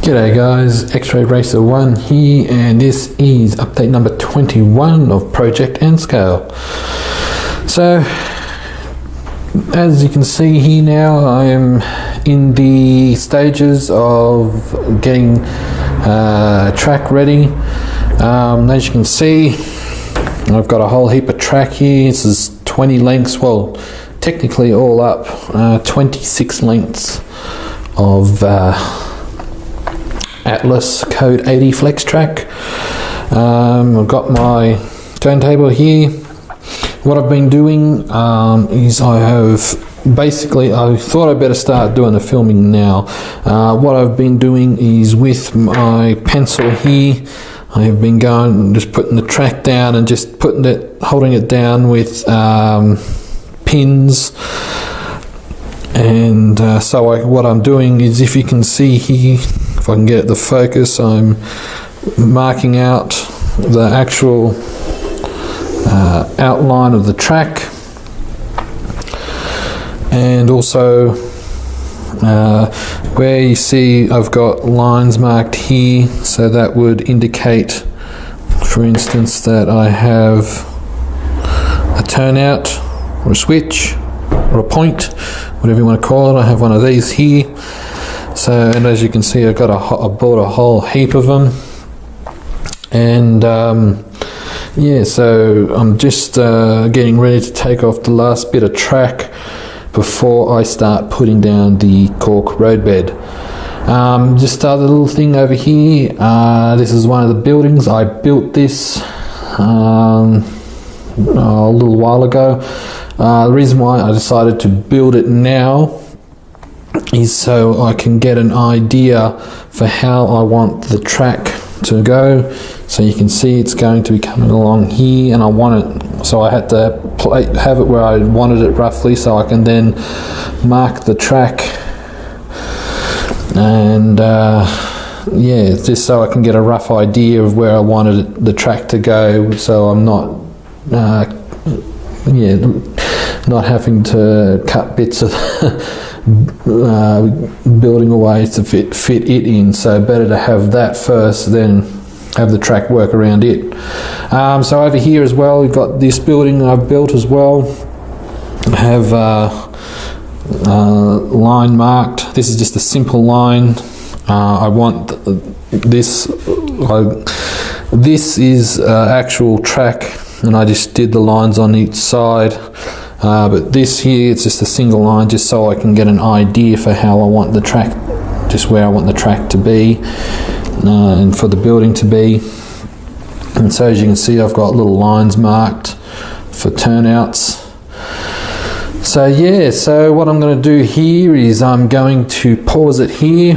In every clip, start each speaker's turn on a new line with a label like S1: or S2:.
S1: G'day guys, X-Ray Racer 1 here, and this is update number 21 of Project N-Scale. So, as you can see here now, I am in the stages of getting track ready. As you can see, I've got a whole heap of track here. This is 20 lengths, well, technically all up, 26 lengths of Atlas Code 80 Flex Track. I've got my turntable here. What I've been doing is I thought I'd better start doing the filming now. What I've been doing is with my pencil here, I have been going, just putting the track down and just holding it down with pins. And what I'm doing is, if you can see here, if I can get the focus, I'm marking out the actual outline of the track, and also where you see I've got lines marked here, so that would indicate, for instance, that I have a turnout or a switch or a point, whatever you want to call it. I have one of these here. So, and as you can see, I bought a whole heap of them, and yeah, so I'm just getting ready to take off the last bit of track before I start putting down the cork roadbed. Just a little thing over here. This is one of the buildings. I built this a little while ago. The reason why I decided to build it now is so I can get an idea for how I want the track to go. So you can see it's going to be coming along here, and I want it, so I had to have it where I wanted it roughly, so I can then mark the track. And yeah, just so I can get a rough idea of where I wanted the track to go, so I'm not not having to cut bits of building away to fit it in. So better to have that first, then have the track work around it. So over here as well, we've got this building I've built as well. I have line marked. This is just a simple line. I want this. This is actual track, and I just did the lines on each side. But this here, it's just a single line, just so I can get an idea for how I want the track, just where I want the track to be, and for the building to be. And so as you can see, I've got little lines marked for turnouts. So yeah, so what I'm going to do here is I'm going to pause it here.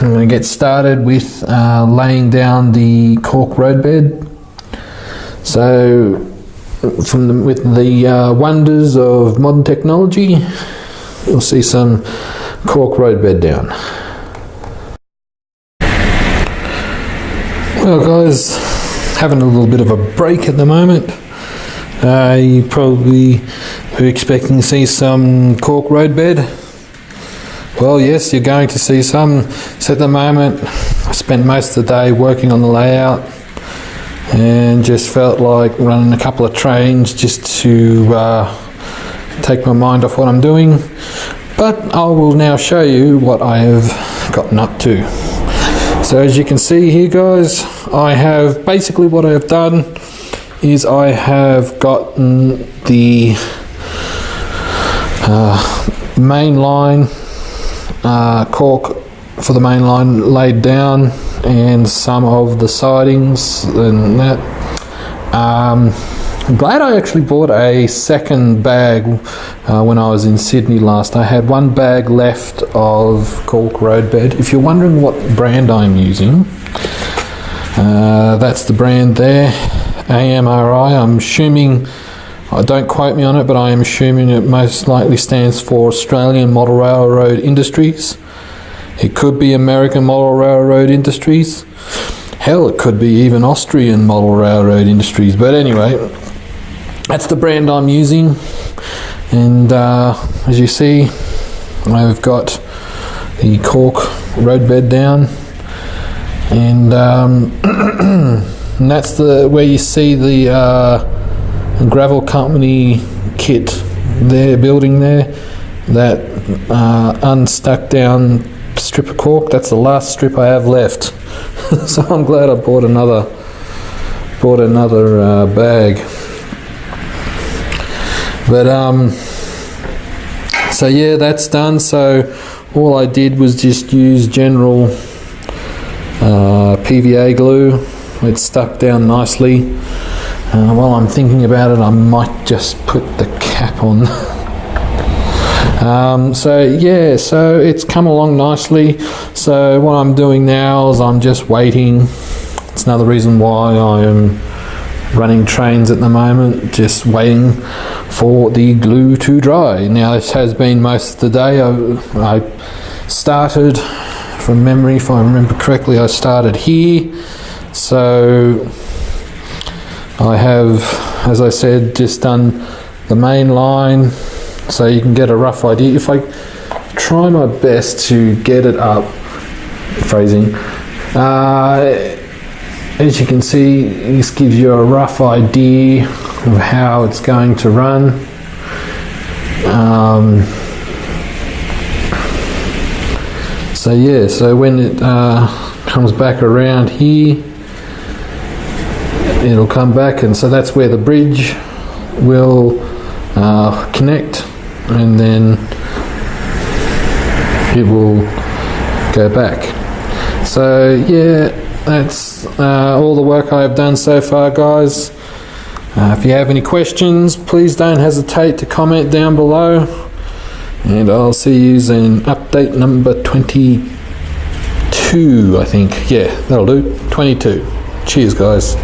S1: I'm going to get started with laying down the cork roadbed. So with the wonders of modern technology, you'll see some cork roadbed down. Well guys, having a little bit of a break at the moment. You probably were expecting to see some cork roadbed. Well yes, you're going to see some. So at the moment, I spent most of the day working on the layout, and just felt like running a couple of trains just to take my mind off what I'm doing. But I will now show you what I have gotten up to. So as you can see here guys, I have basically, what I have done is I have gotten the main line cork for the main line laid down, and some of the sidings and that. I'm glad I actually bought a second bag when I was in Sydney last. I had one bag left of cork roadbed. If you're wondering what brand I'm using, that's the brand there, AMRI. I'm assuming, don't quote me on it, but I am assuming it most likely stands for Australian Model Railroad Industries. It could be American Model Railroad Industries. Hell, it could be even Austrian Model Railroad Industries. But anyway, that's the brand I'm using. And as you see, I've got the cork roadbed down. and and that's where you see the gravel company kit they're building there. That unstuck down strip of cork. That's the last strip I have left. So I'm glad I bought another bag. But so yeah, that's done. So all I did was just use general PVA glue. It stuck down nicely. While I'm thinking about it, I might just put the cap on. So yeah, so it's come along nicely. So what I'm doing now is I'm just waiting. It's another reason why I am running trains at the moment, just waiting for the glue to dry. Now this has been most of the day. I started, from memory, if I remember correctly, I started here. So I have, as I said, just done the main line, so you can get a rough idea. If I try my best to get it up, phrasing, as you can see, this gives you a rough idea of how it's going to run. So yeah, so when it comes back around here, it'll come back, and so that's where the bridge will connect, and then it will go back. So yeah, that's all the work I have done so far, guys. If you have any questions, please don't hesitate to comment down below, and I'll see you in update number 22, I think. Yeah, that'll do. 22. Cheers, guys.